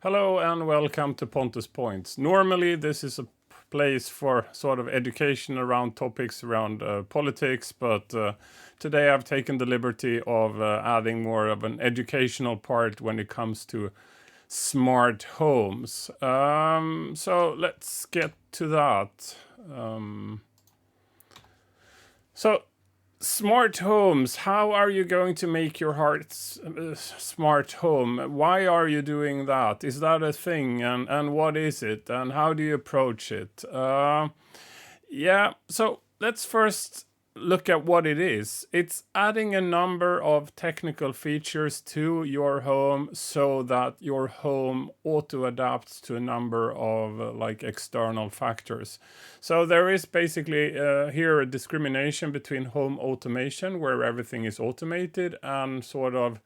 Hello and welcome to Pontus Points. Normally this is a place for sort of education around topics around politics, but today I've taken the liberty of adding more of an educational part when it comes to smart homes. So let's get to that. So smart homes, how are you going to make your heart's smart home? Why are you doing that? Is that a thing? And what is it? And how do you approach it? So let's first look at what it is. It's adding a number of technical features to your home so that your home auto adapts to a number of like external factors. So there is basically here a discrimination between home automation, where everything is automated, and sort of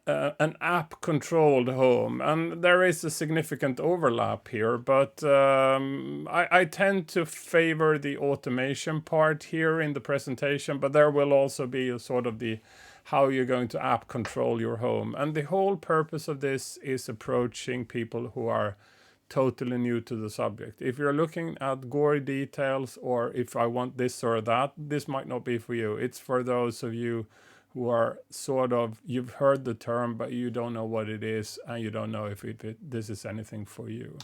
an app controlled home, and there is a significant overlap here, but I tend to favor the automation part here in the presentation, but there will also be a sort of the how you're going to app control your home. And the whole purpose of this is approaching people who are totally new to the subject. If you're looking at gory details, or if I want this or that, this might not be for you. It's for those of you who are sort of, you've heard the term, but you don't know what it is, and you don't know if this is anything for you.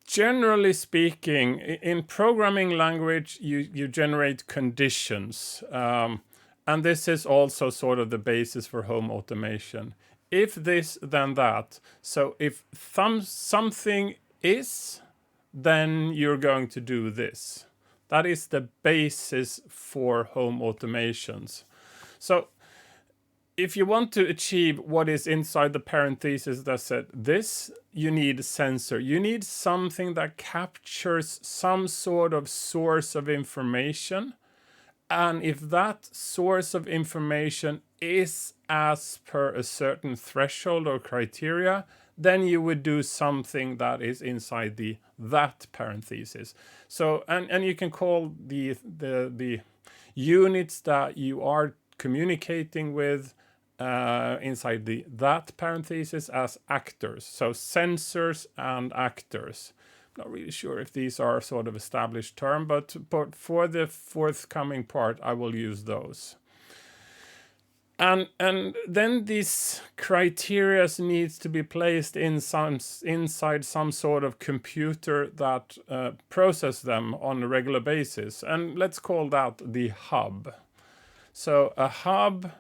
Generally speaking, in programming language, you generate conditions. And this is also sort of the basis for home automation. If this, then that. So if something is, then you're going to do this. That is the basis for home automations. So if you want to achieve what is inside the parenthesis that said this, you need a sensor. You need something that captures some sort of source of information. And if that source of information is as per a certain threshold or criteria, then you would do something that is inside the that parenthesis. So, and you can call the units that you are communicating with inside the that parenthesis as actors. So sensors and actors. Not really sure if these are sort of established term, but for the forthcoming part, I will use those. And then these criteria needs to be placed inside some sort of computer that process them on a regular basis. And let's call that the hub. So a hub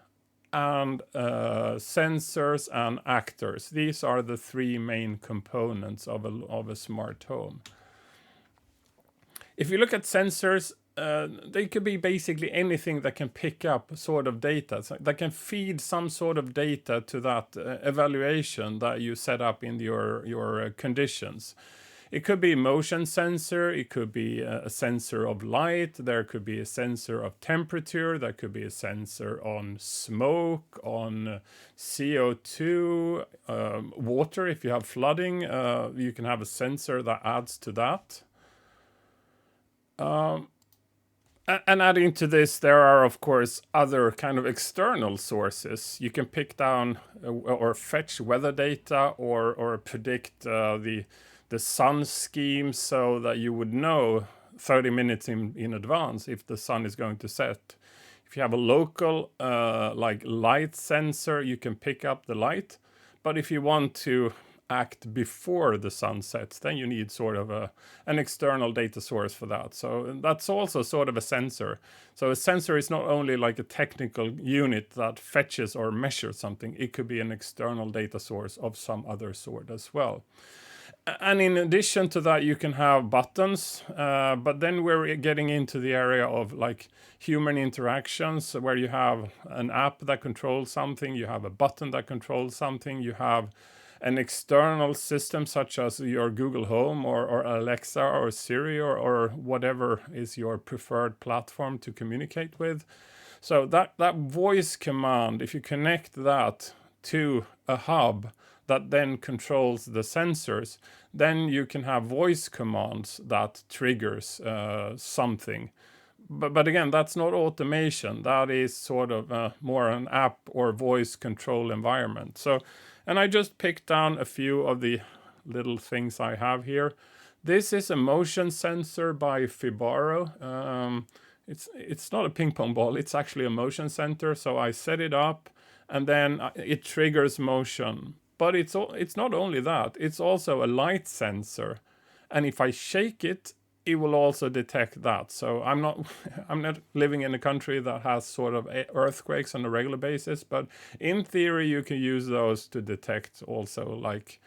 and sensors and actors. These are the three main components of a smart home. If you look at sensors, they could be basically anything that can pick up sort of data, so that can feed some sort of data to that evaluation that you set up in your conditions. It could be a motion sensor, it could be a sensor of light, there could be a sensor of temperature, there could be a sensor on smoke, on CO2, water. If you have flooding, you can have a sensor that adds to that. And adding to this, there are, of course, other kind of external sources. You can pick down or fetch weather data or predict the sun scheme so that you would know 30 minutes in advance if the sun is going to set. If you have a local like light sensor, you can pick up the light. But if you want to act before the sun sets, then you need sort of an external data source for that. So that's also sort of a sensor. So a sensor is not only like a technical unit that fetches or measures something, it could be an external data source of some other sort as well. And in addition to that, you can have buttons, but then we're getting into the area of like human interactions, where you have an app that controls something, you have a button that controls something, you have an external system such as your Google Home or Alexa or Siri or whatever is your preferred platform to communicate with. So that voice command, if you connect that to a hub that then controls the sensors, then you can have voice commands that triggers something. But again, that's not automation. That is sort of more an app or voice control environment. So And I just picked down a few of the little things I have here. This is a motion sensor by Fibaro. It's not a ping pong ball, it's actually a motion sensor. So I set it up and then it triggers motion. But it's not only that, it's also a light sensor. And if I shake it, it will also detect that. So I'm not I'm not living in a country that has sort of earthquakes on a regular basis, but in theory you can use those to detect also like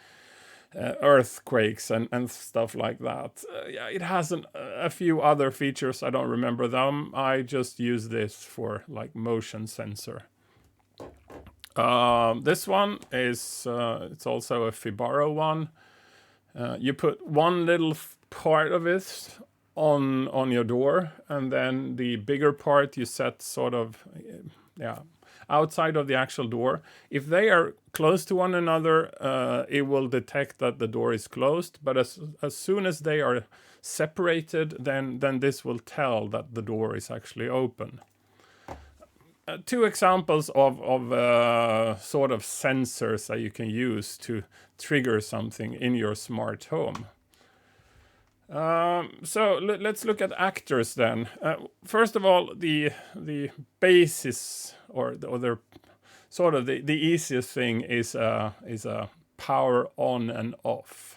earthquakes and stuff like that. Yeah, it has a few other features. I don't remember them. I just use this for like motion sensor. This one is it's also a Fibaro one. You put one little part of it on your door, and then the bigger part you set sort of outside of the actual door. If they are close to one another, it will detect that the door is closed. But as soon as they are separated, then this will tell that the door is actually open. Two examples of sort of sensors that you can use to trigger something in your smart home. So let's look at actors then. First of all, the basis or the sort of the easiest thing is a power on and off.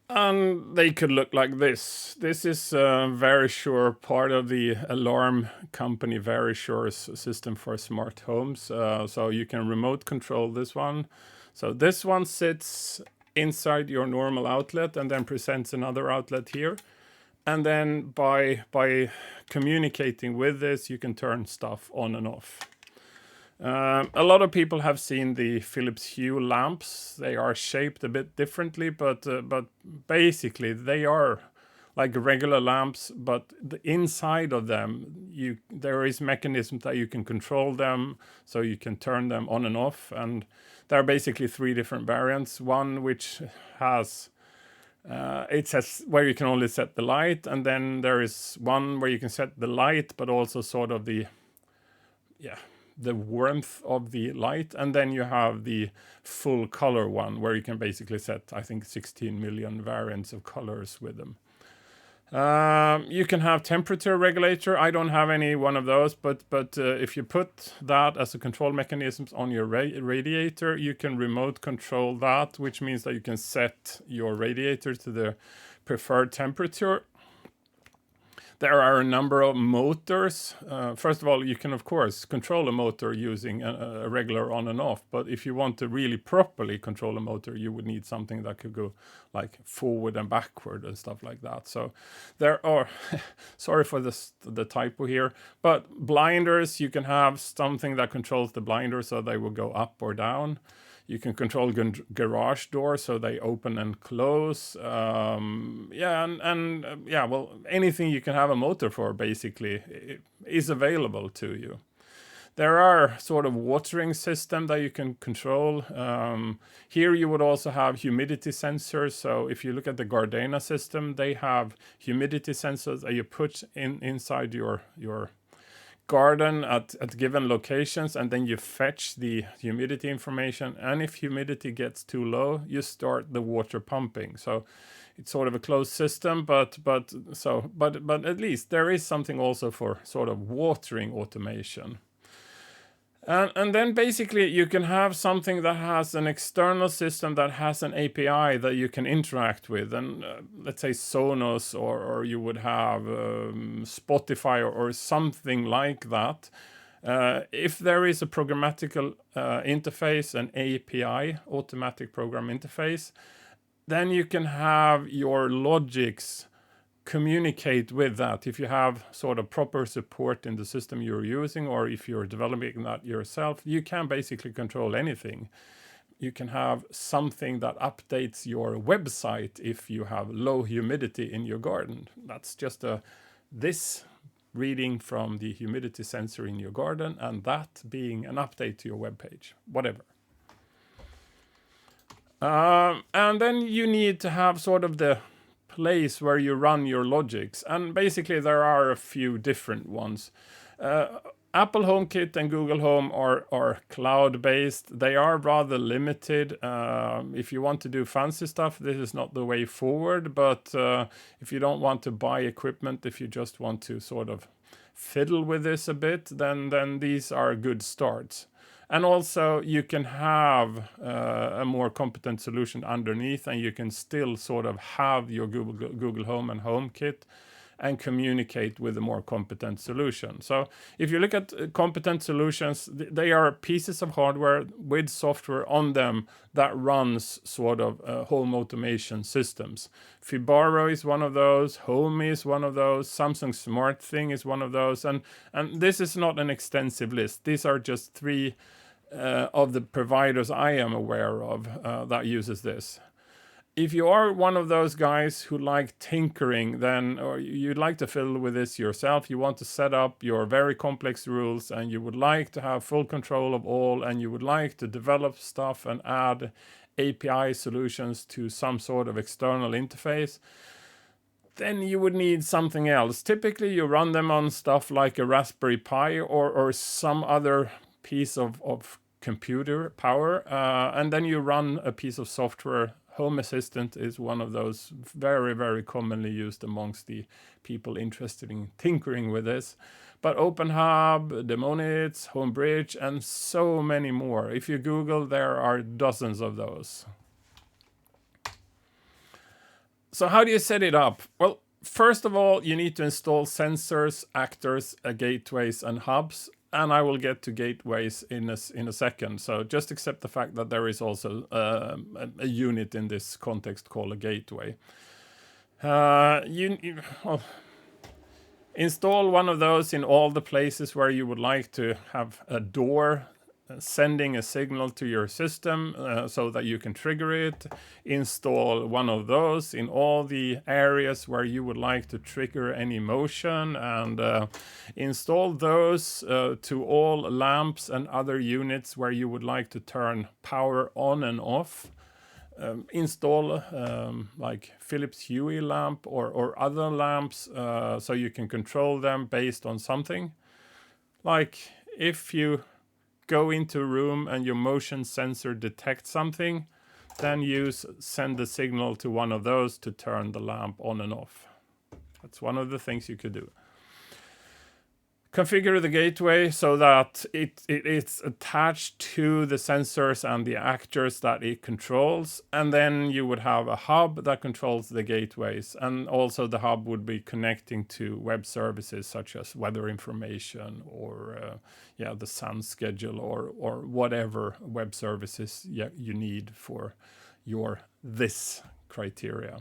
And they could look like this. This is Verisure, part of the alarm company Verisure's system for smart homes. So you can remote control this one. So this one sits inside your normal outlet and then presents another outlet here. And then by communicating with this, you can turn stuff on and off. A lot of people have seen the Philips Hue lamps. They are shaped a bit differently, but basically they are like regular lamps, but the inside of them, there is mechanisms that you can control them, so you can turn them on and off. And there are basically three different variants. One which has it says where you can only set the light, and then there is one where you can set the light, but also sort of the warmth of the light, and then you have the full color one where you can basically set, I think, 16 million variants of colors with them. You can have temperature regulator. I don't have any one of those, but if you put that as a control mechanism on your radiator, you can remote control that, which means that you can set your radiator to the preferred temperature. There are a number of motors. First of all, you can, of course, control a motor using a regular on and off. But if you want to really properly control a motor, you would need something that could go like forward and backward and stuff like that. So there are, sorry for the typo here, but blinders, you can have something that controls the blinders so they will go up or down. You can control garage doors so they open and close. Anything you can have a motor for basically is available to you. There are sort of watering system that you can control. Here you would also have humidity sensors. So if you look at the Gardena system, they have humidity sensors that you put inside your garden at given locations, and then you fetch the humidity information, and if humidity gets too low, you start the water pumping. So it's sort of a closed system, but at least there is something also for sort of watering automation. And then basically you can have something that has an external system that has an API that you can interact with. And let's say Sonos, or you would have Spotify or something like that. If there is a programmatical interface, an API, automatic program interface, then you can have your logics communicate with that. If you have sort of proper support in the system you're using, or if you're developing that yourself, you can basically control anything. You can have something that updates your website if you have low humidity in your garden. That's just this reading from the humidity sensor in your garden, and that being an update to your web page, whatever. And then you need to have sort of the place where you run your logics, and basically there are a few different ones. Apple HomeKit and Google Home are cloud-based. They are rather limited. If you want to do fancy stuff, this is not the way forward. But if you don't want to buy equipment, if you just want to sort of fiddle with this a bit, then these are good starts. And also, you can have a more competent solution underneath, and you can still sort of have your Google Home and HomeKit and communicate with a more competent solution. So if you look at competent solutions, they are pieces of hardware with software on them that runs sort of home automation systems. Fibaro is one of those, Home is one of those, Samsung SmartThing is one of those, and this is not an extensive list. These are just 3 of the providers I am aware of that uses this. If you are one of those guys who like tinkering, then, or you'd like to fiddle with this yourself, you want to set up your very complex rules, and you would like to have full control of all, and you would like to develop stuff and add API solutions to some sort of external interface, then you would need something else. Typically, you run them on stuff like a Raspberry Pi or some other piece of computer power, and then you run a piece of software. Home Assistant is one of those very, very commonly used amongst the people interested in tinkering with this. But OpenHub, Demonits, Homebridge, and so many more. If you Google, there are dozens of those. So how do you set it up? Well, first of all, you need to install sensors, actors, gateways, and hubs. And I will get to gateways in a second. So just accept the fact that there is also a unit in this context called a gateway. Install one of those in all the places where you would like to have a door sending a signal to your system so that you can trigger it. Install one of those in all the areas where you would like to trigger any motion, and install those to all lamps and other units where you would like to turn power on and off. Install like Philips Hue lamp or other lamps so you can control them based on something. Like if you go into a room and your motion sensor detects something, then send the signal to one of those to turn the lamp on and off. That's one of the things you could do. Configure the gateway so that it's attached to the sensors and the actors that it controls, and then you would have a hub that controls the gateways, and also the hub would be connecting to web services such as weather information or the sun schedule or whatever web services you need for this criteria.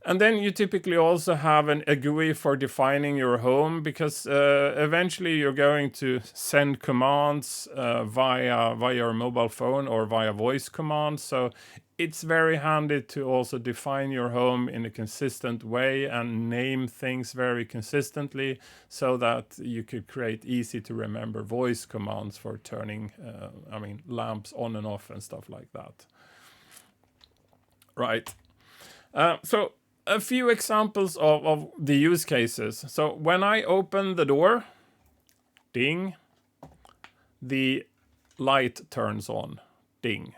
And then you typically also have a GUI for defining your home, because eventually you're going to send commands via your mobile phone or via voice commands. So it's very handy to also define your home in a consistent way and name things very consistently so that you could create easy to remember voice commands for turning lamps on and off and stuff like that. Right. So a few examples of the use cases. So when I open the door, ding, the light turns on, ding.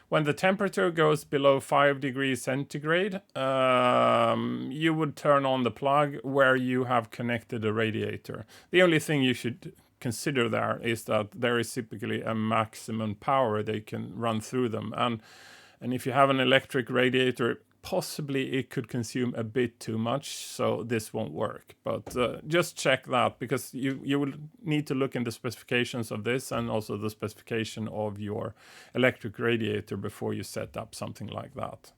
When the temperature goes below 5 degrees centigrade, you would turn on the plug where you have connected a radiator. The only thing you should consider there is that there is typically a maximum power they can run through them. And if you have an electric radiator, possibly it could consume a bit too much, so this won't work. But just check that, because you will need to look in the specifications of this and also the specification of your electric radiator before you set up something like that.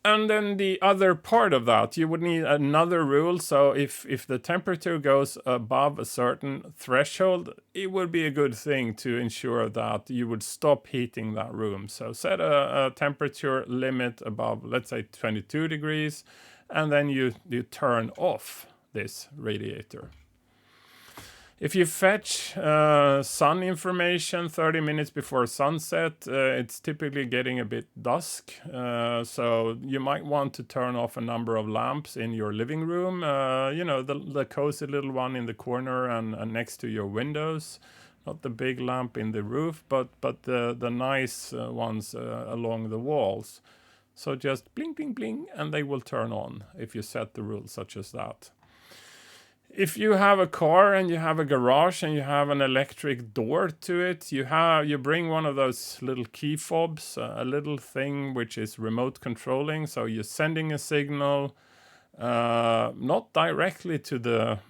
And then the other part of that, you would need another rule. So if the temperature goes above a certain threshold, it would be a good thing to ensure that you would stop heating that room. So set a temperature limit above, let's say 22 degrees, and then you turn off this radiator. If you fetch sun information 30 minutes before sunset, it's typically getting a bit dusk. So you might want to turn off a number of lamps in your living room. The cozy little one in the corner and next to your windows. Not the big lamp in the roof, but the nice ones along the walls. So just bling, bling, bling, and they will turn on if you set the rules such as that. If you have a car and you have a garage and you have an electric door to it, you bring one of those little key fobs, a little thing which is remote controlling. So you're sending a signal, not directly to the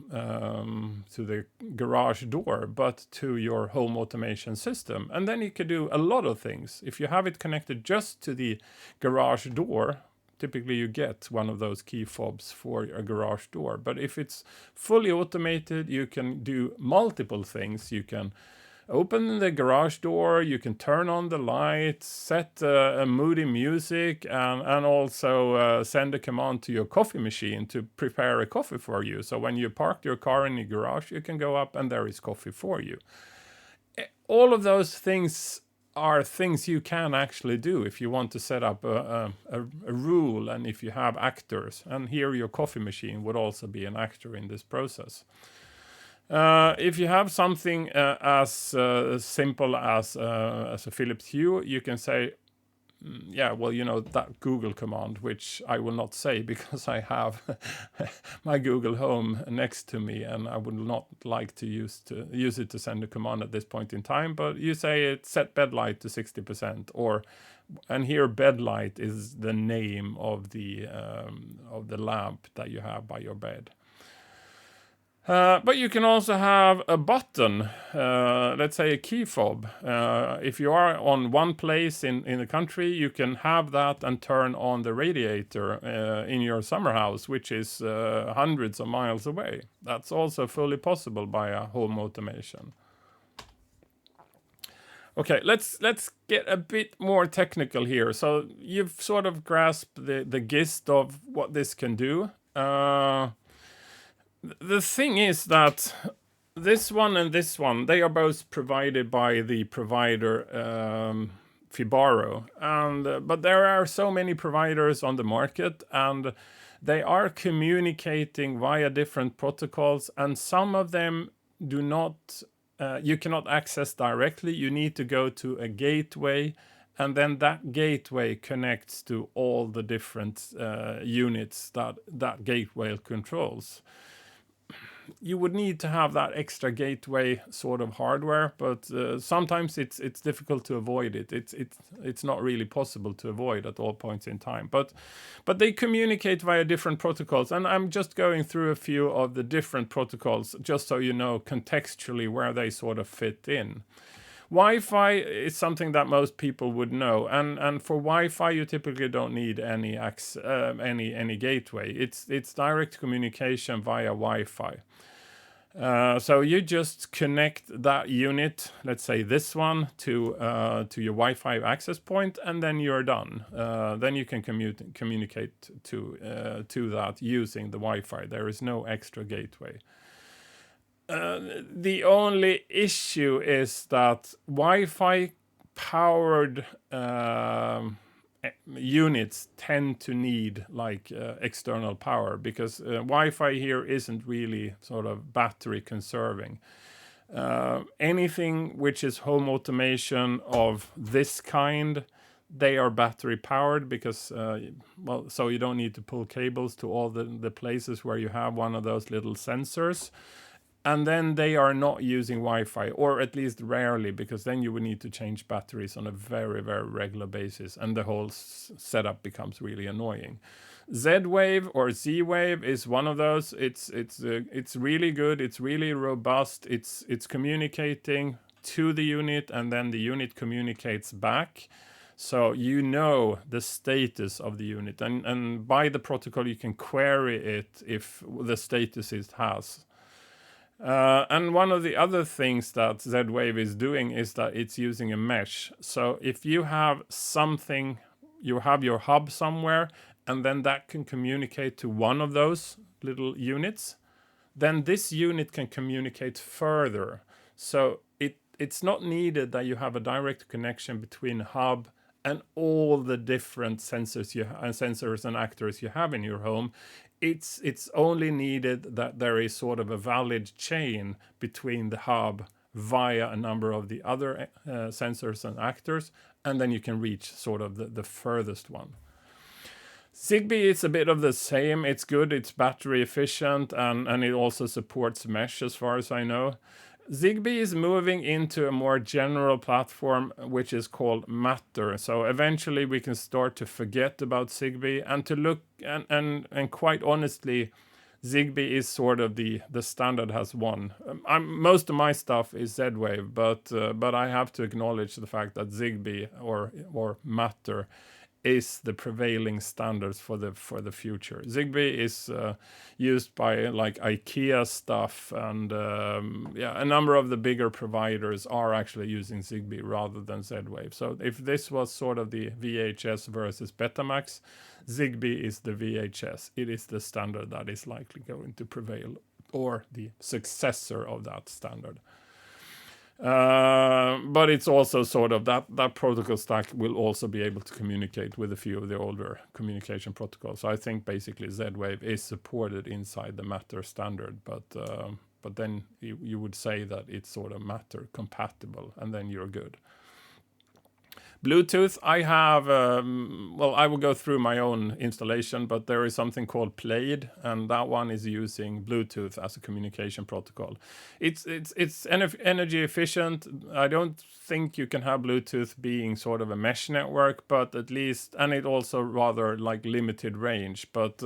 garage door, but to your home automation system. And then you can do a lot of things. If you have it connected just to the garage door, typically you get one of those key fobs for a garage door. But if it's fully automated, you can do multiple things. You can open the garage door, you can turn on the lights, set a moody music, and also send a command to your coffee machine to prepare a coffee for you. So when you park your car in the garage, you can go up and there is coffee for you. All of those things are things you can actually do if you want to set up a rule, and if you have actors. And here your coffee machine would also be an actor in this process. If you have something as simple as a Philips Hue, you can say, that Google command, which I will not say because I have my Google Home next to me, and I would not like to use it to send a command at this point in time. But you say it set bed light to 60%, and here bed light is the name of the lamp that you have by your bed. But you can also have a button, let's say a key fob. If you are on one place in the country, you can have that and turn on the radiator in your summer house, which is hundreds of miles away. That's also fully possible by a home automation. Okay, let's get a bit more technical here. So you've sort of grasped the gist of what this can do. The thing is that this one and this one, they are both provided by the provider Fibaro, but there are so many providers on the market, and they are communicating via different protocols, and some of them do not. You cannot access directly. You need to go to a gateway, and then that gateway connects to all the different units that gateway controls. You would need to have that extra gateway sort of hardware, but sometimes it's difficult to avoid it. It's not really possible to avoid at all points in time. But they communicate via different protocols, and I'm just going through a few of the different protocols just so you know contextually where they sort of fit in. Wi-Fi is something that most people would know, and for Wi-Fi you typically don't need any gateway. It's direct communication via Wi-Fi. So you just connect that unit, let's say this one, to your Wi-Fi access point, and then you're done. Then you can communicate to that using the Wi-Fi. There is no extra gateway. The only issue is that Wi-Fi powered units tend to need external power, because Wi-Fi here isn't really sort of battery conserving. Anything which is home automation of this kind, they are battery powered because, so you don't need to pull cables to all the places where you have one of those little sensors. And then they are not using Wi-Fi, or at least rarely, because then you would need to change batteries on a very, very regular basis, and the whole setup becomes really annoying. Z-Wave or Z-Wave is one of those. It's really good. It's really robust. It's communicating to the unit, and then the unit communicates back. So you know the status of the unit, and by the protocol you can query it if the status it has. And one of the other things that Z-Wave is doing is that it's using a mesh. So if you have something, you have your hub somewhere, and then that can communicate to one of those little units, then this unit can communicate further. So it's not needed that you have a direct connection between hub and all the different sensors and actors you have in your home. It's only needed that there is sort of a valid chain between the hub via a number of the other sensors and actors, and then you can reach sort of the furthest one. Zigbee is a bit of the same. It's good, it's battery efficient, and it also supports mesh as far as I know. Zigbee is moving into a more general platform, which is called Matter. So eventually we can start to forget about Zigbee and to look, and quite honestly, Zigbee is sort of the standard has won. Most of my stuff is Z-Wave, but I have to acknowledge the fact that Zigbee or Matter is the prevailing standards for the future. Zigbee is used by like IKEA stuff, and a number of the bigger providers are actually using Zigbee rather than Z-Wave. So if this was sort of the VHS versus Betamax, Zigbee is the VHS. It is the standard that is likely going to prevail, or the successor of that standard. But it's also sort of that protocol stack will also be able to communicate with a few of the older communication protocols. So I think basically Z-Wave is supported inside the Matter standard, but then you would say that it's sort of Matter compatible, and then you're good. Bluetooth, I have, I will go through my own installation, but there is something called Plaid, and that one is using Bluetooth as a communication protocol. It's energy efficient. I don't think you can have Bluetooth being sort of a mesh network, but at least, and it also rather like limited range, but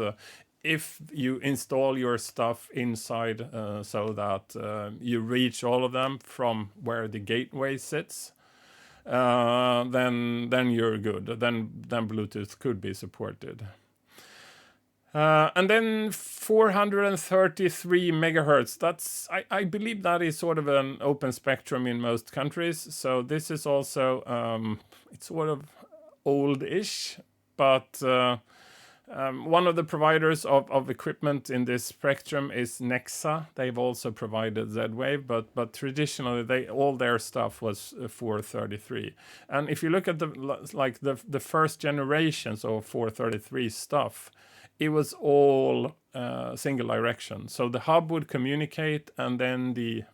if you install your stuff inside so that you reach all of them from where the gateway sits, then you're good. Then Bluetooth could be supported. And then 433 megahertz. That's I believe that is sort of an open spectrum in most countries. So this is also it's sort of old-ish, but one of the providers of equipment in this spectrum is Nexa. They've also provided Z-Wave, but traditionally all their stuff was 433. And if you look at the first generations of 433 stuff, it was all single direction. So the hub would communicate, and then the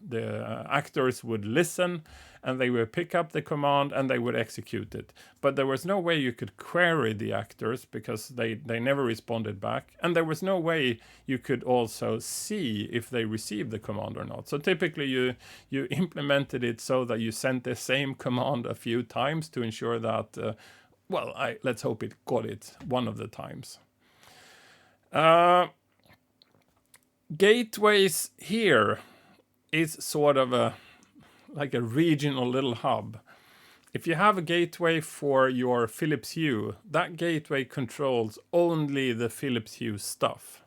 actors would listen, and they would pick up the command and they would execute it. But there was no way you could query the actors because they never responded back. And there was no way you could also see if they received the command or not. So typically you implemented it so that you sent the same command a few times to ensure that, let's hope it got it one of the times. Gateways here is sort of like a regional little hub. If you have a gateway for your Philips Hue, that gateway controls only the Philips Hue stuff.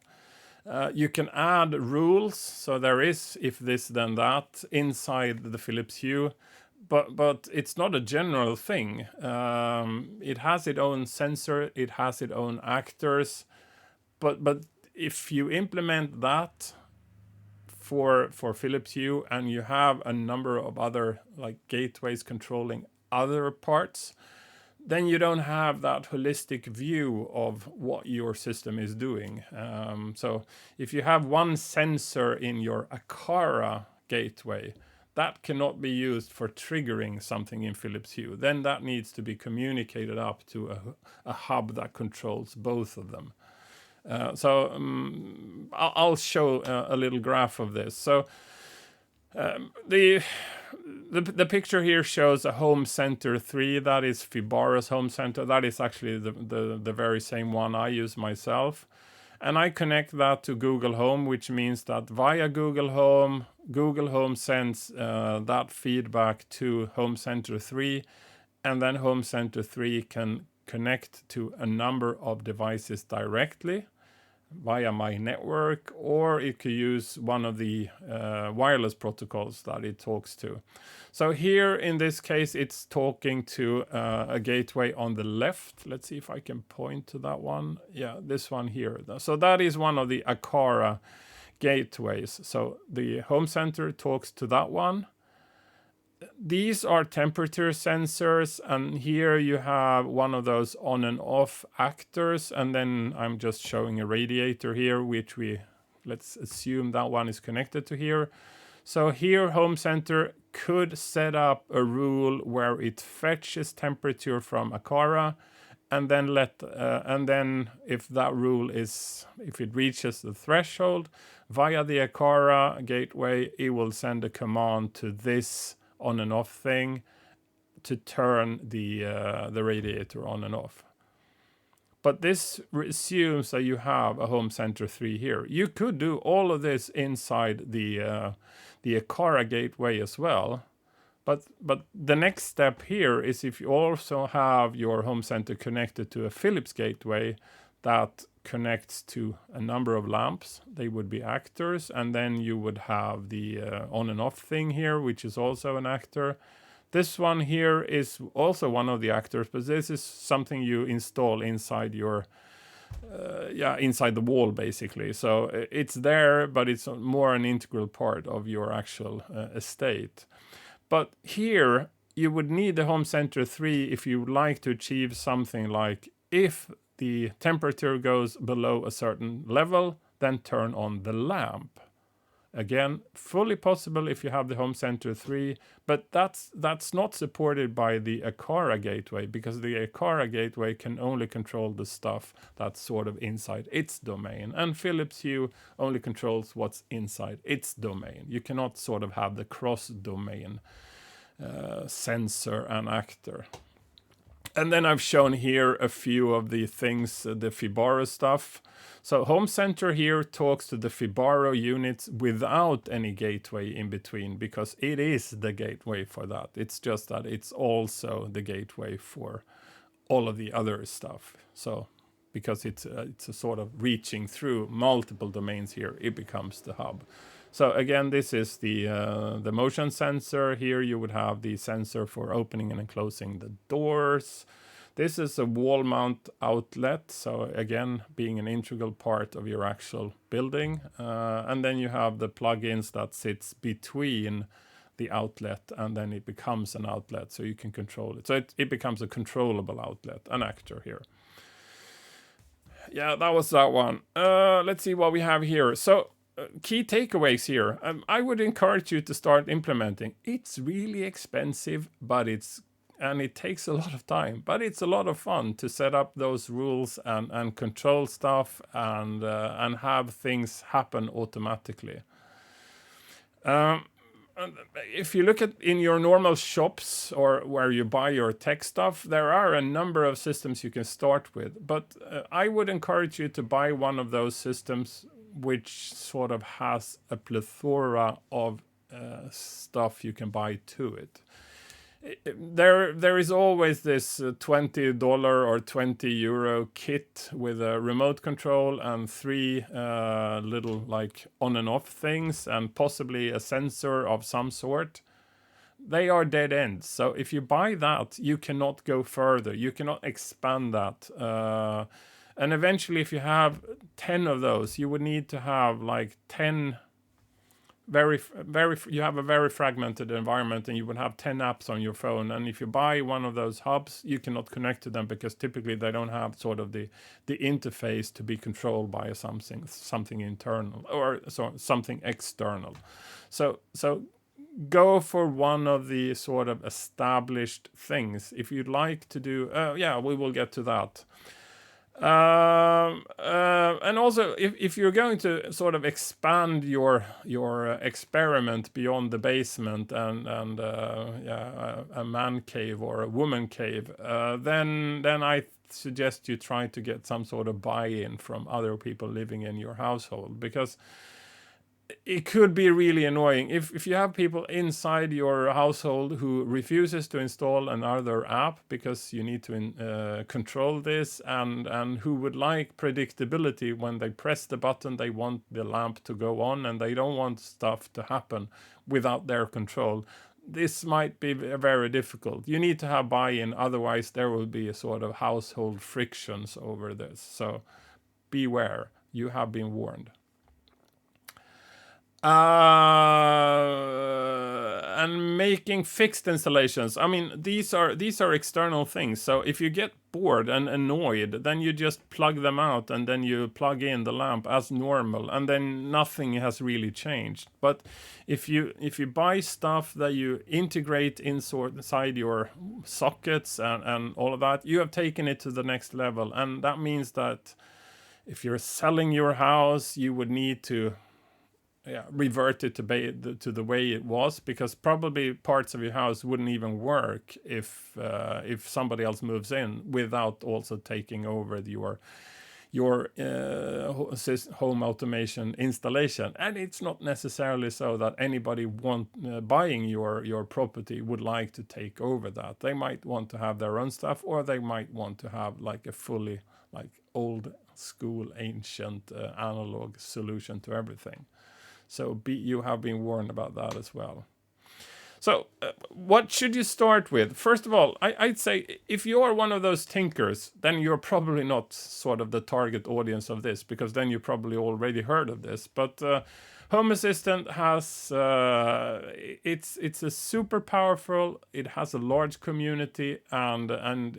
You can add rules, so there is if this then that inside the Philips Hue, but it's not a general thing. It has its own sensor, it has its own actors, but if you implement that for Philips Hue and you have a number of other like gateways controlling other parts, then you don't have that holistic view of what your system is doing. So if you have one sensor in your Akara gateway, that cannot be used for triggering something in Philips Hue. Then that needs to be communicated up to a hub that controls both of them. I'll show a little graph of this. So the picture here shows a home center 3. That is Fibara's home center. That is actually the very same one I use myself. And I connect that to Google Home, which means that via Google Home sends that feedback to home center 3, and then home center 3 can connect to a number of devices directly via my network, or it could use one of the wireless protocols that it talks to. So here in this case, it's talking to a gateway on the left. Let's see if I can point to that one. Yeah, this one here. So that is one of the Akara gateways. So the home center talks to that one. These are temperature sensors, and here you have one of those on and off actors, and then I'm just showing a radiator here, which let's assume that one is connected to here. So here home center could set up a rule where it fetches temperature from Aqara, and then if that rule if it reaches the threshold via the Aqara gateway, it will send a command to this on and off thing to turn the radiator on and off. But this assumes that you have a home center 3 here. You could do all of this inside the Aqara gateway as well. But the next step here is if you also have your home center connected to a Philips gateway that connects to a number of lamps, they would be actors, and then you would have the on and off thing here, which is also an actor. This one here is also one of the actors, but this is something you install inside your inside the wall, basically. So it's there, but it's more an integral part of your actual estate. But here you would need the home center 3 if you would like to achieve something like, if the temperature goes below a certain level, then turn on the lamp. Again, fully possible if you have the home center 3, but that's not supported by the Aqara gateway, because the Aqara gateway can only control the stuff that's sort of inside its domain, and Philips Hue only controls what's inside its domain. You cannot sort of have the cross-domain sensor and actor. And then I've shown here a few of the things, the Fibaro stuff. So home center here talks to the Fibaro units without any gateway in between, because it is the gateway for that. It's just that it's also the gateway for all of the other stuff. So because it's a sort of reaching through multiple domains here, it becomes the hub. So again, this is the motion sensor. Here you would have the sensor for opening and closing the doors. This is a wall mount outlet. So again, being an integral part of your actual building. And then you have the plugins that sits between the outlet, and then it becomes an outlet, so you can control it. So it becomes a controllable outlet, an actor here. Yeah, that was that one. Let's see what we have here. So key takeaways here. I would encourage you to start implementing. It's really expensive, but it takes a lot of time, but it's a lot of fun to set up those rules and control stuff and have things happen automatically. If you look at in your normal shops or where you buy your tech stuff, there are a number of systems you can start with, but I would encourage you to buy one of those systems which sort of has a plethora of stuff you can buy to it. There is always this $20 or €20 kit with a remote control and 3 little like on and off things and possibly a sensor of some sort. They are dead ends. So if you buy that, you cannot go further. You cannot expand that. And eventually, if you have 10 of those, you would need to have like 10 you have a very fragmented environment, and you would have 10 apps on your phone. And if you buy one of those hubs, you cannot connect to them because typically they don't have sort of the interface to be controlled by something internal or something external. So go for one of the sort of established things. If you'd like to do, we will get to that. And also, if you're going to sort of expand your experiment beyond the basement and a man cave or a woman cave, then I suggest you try to get some sort of buy-in from other people living in your household, because it could be really annoying if you have people inside your household who refuses to install another app because you need to control this, and who would like predictability. When they press the button, they want the lamp to go on, and they don't want stuff to happen without their control. This might be very difficult. You need to have buy-in, otherwise there will be a sort of household frictions over this. So beware, you have been warned. And making fixed installations. I mean, these are external things. So if you get bored and annoyed, then you just plug them out and then you plug in the lamp as normal, and then nothing has really changed. But if you buy stuff that you integrate inside your sockets and all of that, you have taken it to the next level. And that means that if you're selling your house, you would need to revert it to the way it was, because probably parts of your house wouldn't even work if somebody else moves in without also taking over your home automation installation. And it's not necessarily so that anybody buying your property would like to take over that. They might want to have their own stuff, or they might want to have like a fully like old school ancient analog solution to everything. So you have been warned about that as well. So what should you start with? First of all, I'd say if you are one of those tinkers, then you're probably not sort of the target audience of this, because then you probably already heard of this. But Home Assistant has, it's a super powerful, it has a large community, and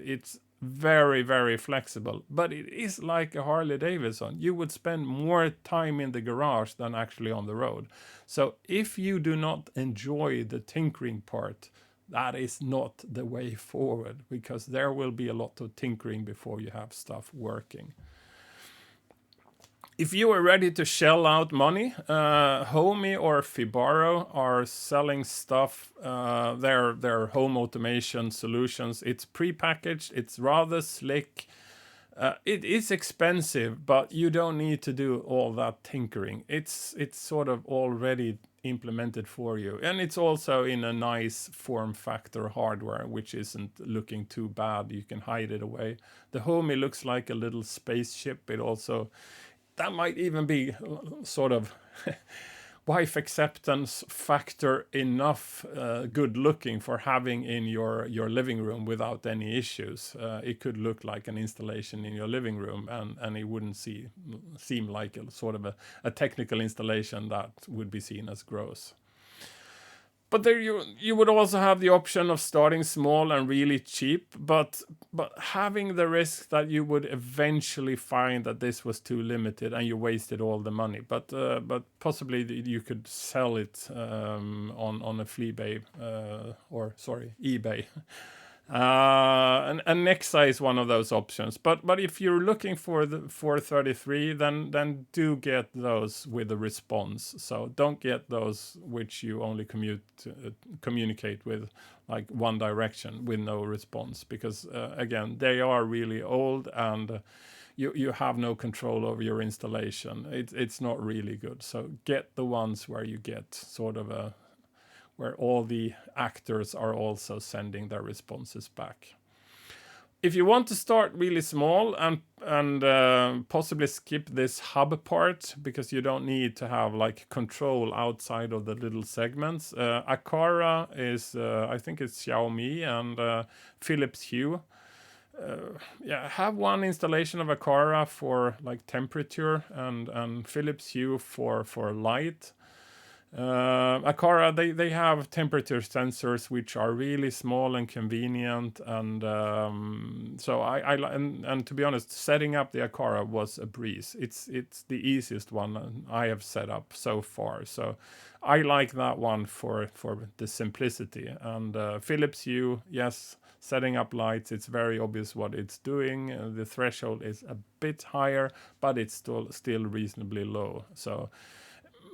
it's very, very flexible. But it is like a Harley Davidson. You would spend more time in the garage than actually on the road. So if you do not enjoy the tinkering part, that is not the way forward, because there will be a lot of tinkering before you have stuff working. If you are ready to shell out money, Homey or Fibaro are selling stuff, their home automation solutions. It's prepackaged, it's rather slick. It is expensive, but you don't need to do all that tinkering. It's sort of already implemented for you. And it's also in a nice form factor hardware, which isn't looking too bad. You can hide it away. The Homey looks like a little spaceship. It also... that might even be sort of wife acceptance factor enough good looking for having in your living room without any issues. It could look like an installation in your living room, and it wouldn't seem like a sort of a technical installation that would be seen as gross. But there you would also have the option of starting small and really cheap, but having the risk that you would eventually find that this was too limited and you wasted all the money. But possibly you could sell it on a Fleabay eBay. And Nexa is one of those options. But if you're looking for the 433, then do get those with a response. So don't get those which you only communicate with like one direction with no response, because again, they are really old, and you have no control over your installation. It's not really good. So get the ones where you get sort of where all the actors are also sending their responses back. If you want to start really small and possibly skip this hub part, because you don't need to have like control outside of the little segments, Aqara is, I think it's Xiaomi, and Philips Hue. Have one installation of Aqara for like temperature, and Philips Hue for light. Aqara, they have temperature sensors which are really small and convenient, and so and to be honest, setting up the Aqara was a breeze. It's the easiest one I have set up so far, so I like that one for the simplicity. And Philips Hue, yes, setting up lights, it's very obvious what it's doing. The threshold is a bit higher, but it's still reasonably low, so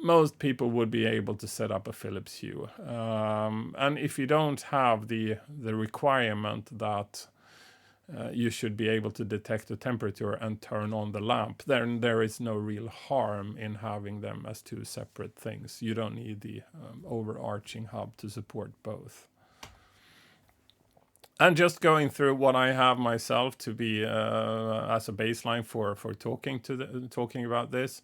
most people would be able to set up a Philips Hue. And if you don't have the requirement that you should be able to detect the temperature and turn on the lamp, then there is no real harm in having them as two separate things. You don't need the overarching hub to support both. And just going through what I have myself to be as a baseline for talking about this.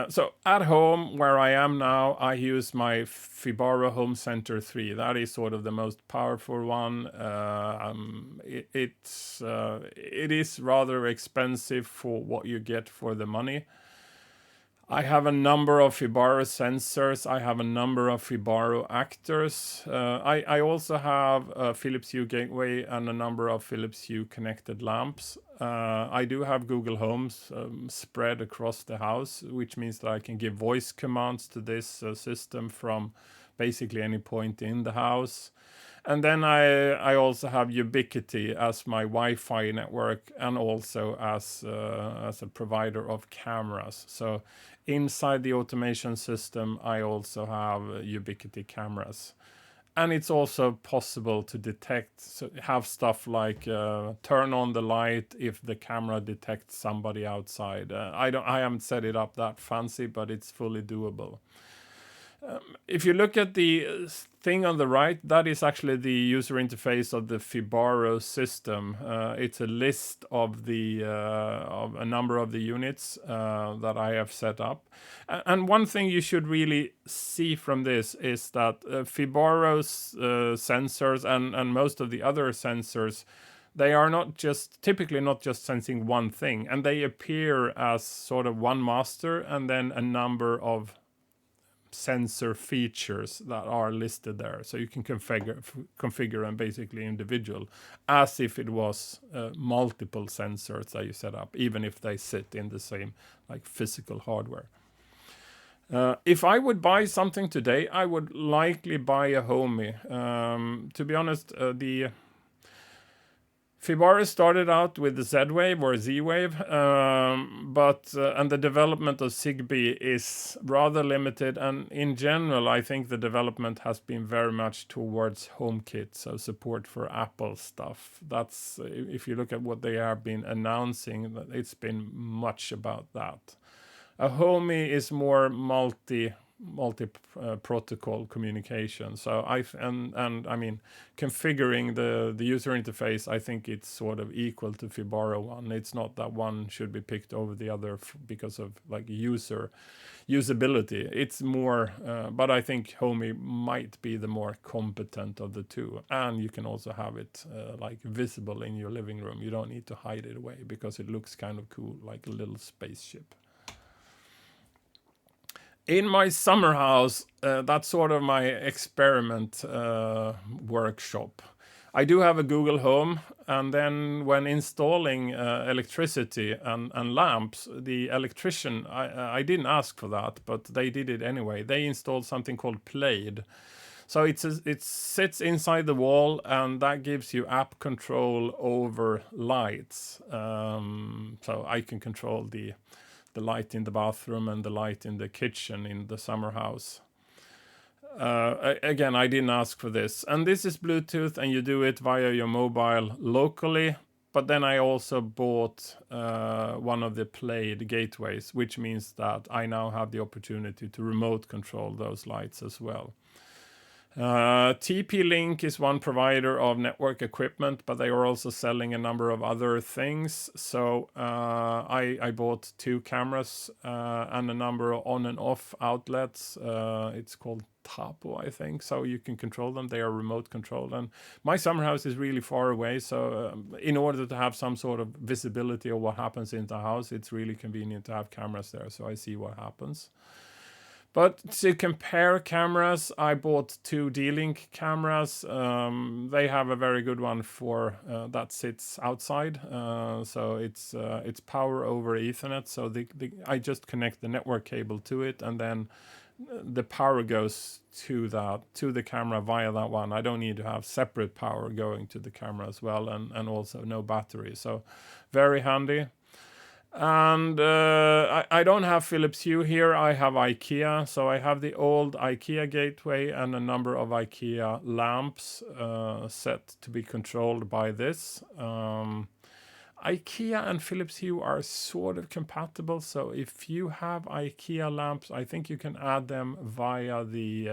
So at home, where I am now, I use my Fibaro Home Center 3. That is sort of the most powerful one. It is rather expensive for what you get for the money. I have a number of Fibaro sensors. I have a number of Fibaro actors. I also have a Philips Hue gateway and a number of Philips Hue connected lamps. I do have Google Homes spread across the house, which means that I can give voice commands to this system from basically any point in the house. And then I also have Ubiquiti as my Wi-Fi network and also as a provider of cameras. So inside the automation system, I also have Ubiquiti cameras. And it's also possible to detect, so have stuff like turn on the light if the camera detects somebody outside. I haven't set it up that fancy, but it's fully doable. If you look at the thing on the right, that is actually the user interface of the Fibaro system. It's a list of of a number of the units that I have set up. And one thing you should really see from this is that Fibaro's sensors and most of the other sensors, they are typically not just sensing one thing, and they appear as sort of one master and then a number of sensor features that are listed there, so you can configure them basically individual, as if it was multiple sensors that you set up, even if they sit in the same like physical hardware. If I would buy something today, I would likely buy a Homey. To be honest, the Fibaro started out with the Z-Wave or Z-Wave, but and the development of Zigbee is rather limited. And in general, I think the development has been very much towards HomeKit, so support for Apple stuff. That's if you look at what they have been announcing, it's been much about that. A Homey is more multi protocol communication. So I mean, configuring the user interface, I think it's sort of equal to Fibaro one. It's not that one should be picked over the other because of like usability. It's more, but I think Homey might be the more competent of the two. And you can also have it like visible in your living room. You don't need to hide it away because it looks kind of cool, like a little spaceship. In my summer house, that's sort of my experiment workshop. I do have a Google Home, and then when installing electricity and lamps, the electrician, I didn't ask for that, but they did it anyway. They installed something called Plaid. So it sits inside the wall, and that gives you app control over lights. So I can control the light in the bathroom and the light in the kitchen in the summer house. Again, I didn't ask for this. And this is Bluetooth, and you do it via your mobile locally. But then I also bought one of the Plaid gateways, which means that I now have the opportunity to remote control those lights as well. TP-Link is one provider of network equipment, but they are also selling a number of other things. So I bought 2 cameras and a number of on and off outlets. It's called Tapo, I think. So you can control them. They are remote controlled. And my summer house is really far away. So in order to have some sort of visibility of what happens in the house, it's really convenient to have cameras there. So I see what happens. But to compare cameras, I bought 2 D-Link cameras. They have a very good one for that sits outside. So it's power over Ethernet. So I just connect the network cable to it, and then the power goes to the camera via that one. I don't need to have separate power going to the camera as well, and also no battery. So very handy. And I don't have Philips Hue here. I have IKEA. So I have the old IKEA gateway and a number of IKEA lamps set to be controlled by this. IKEA and Philips Hue are sort of compatible. So if you have IKEA lamps, I think you can add them via the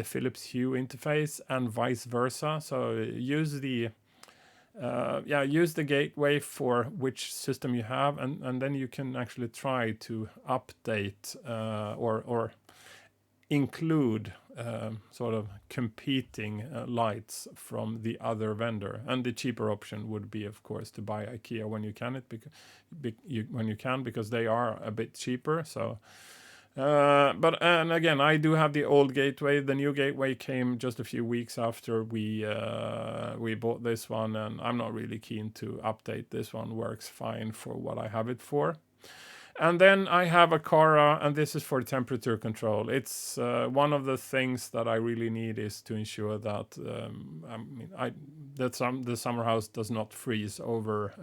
Philips Hue interface and vice versa. So use the gateway for which system you have, and then you can actually try to update or include sort of competing lights from the other vendor. And the cheaper option would be, of course, to buy IKEA when you can because they are a bit cheaper. So but and again, I do have the old gateway. The new gateway came just a few weeks after we bought this one, and I'm not really keen to update. This one works fine for what I have it for. And then I have a Cara, and this is for temperature control. It's one of the things that I really need is to ensure that the summer house does not freeze over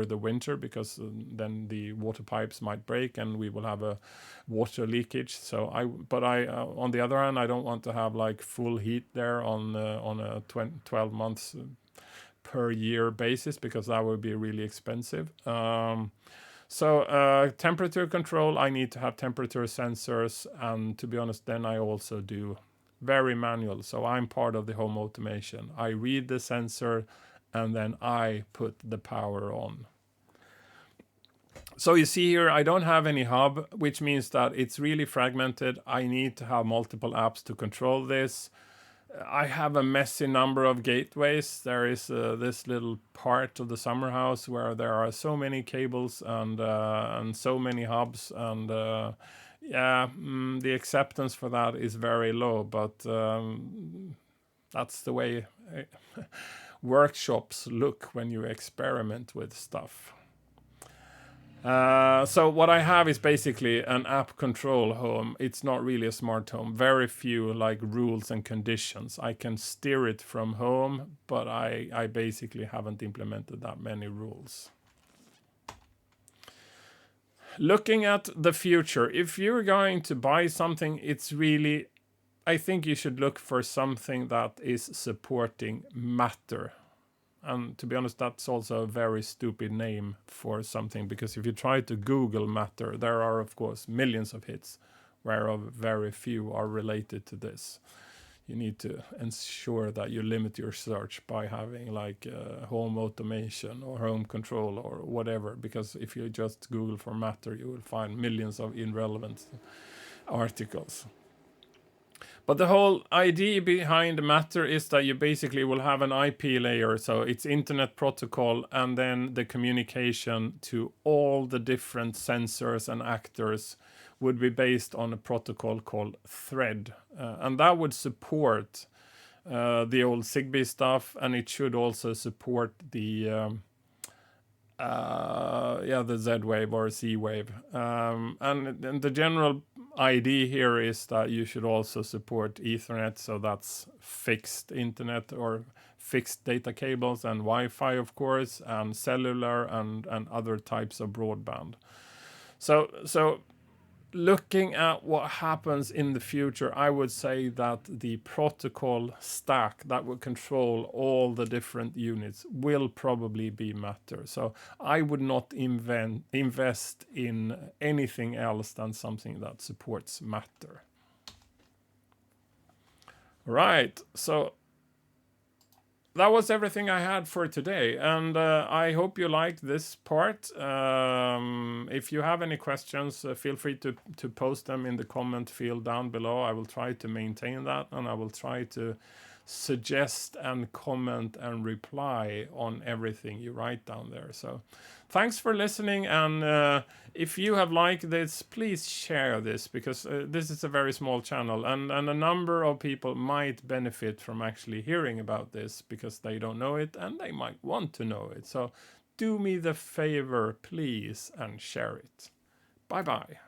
the winter, because then the water pipes might break and we will have a water leakage. So on the other hand, I don't want to have like full heat there on a 12 months per year basis, because that would be really expensive. So temperature control, I need to have temperature sensors, and to be honest, then I also do very manual. So I'm part of the home automation. I read the sensor and then I put the power on. So you see here, I don't have any hub, which means that it's really fragmented. I need to have multiple apps to control this. I have a messy number of gateways. There is this little part of the summer house where there are so many cables and so many hubs, and the acceptance for that is very low. But that's the way workshops look when you experiment with stuff. So what I have is basically an app control home. It's not really a smart home. Very few like rules and conditions. I can steer it from home, but I basically haven't implemented that many rules. Looking at the future, if you're going to buy something, I think you should look for something that is supporting Matter. And to be honest, that's also a very stupid name for something, because if you try to Google Matter, there are, of course, millions of hits, whereof very few are related to this. You need to ensure that you limit your search by having like home automation or home control or whatever, because if you just Google for Matter, you will find millions of irrelevant articles. But the whole idea behind Matter is that you basically will have an IP layer, so it's internet protocol, and then the communication to all the different sensors and actors would be based on a protocol called Thread. And that would support the old Zigbee stuff, and it should also support the Z-Wave or C-Wave. And the general idea here is that you should also support Ethernet, so that's fixed internet or fixed data cables, and Wi-Fi, of course, and cellular and other types of broadband. So looking at what happens in the future, I would say that the protocol stack that will control all the different units will probably be Matter. So I would not invest in anything else than something that supports Matter. Right, so that was everything I had for today, and I hope you liked this part. If you have any questions, feel free to post them in the comment field down below. I will try to maintain that, and I will try to suggest and comment and reply on everything you write down there. So thanks for listening, and if you have liked this, please share this, because this is a very small channel, and a number of people might benefit from actually hearing about this, because they don't know it and they might want to know it. So do me the favor, please, and share it. Bye bye.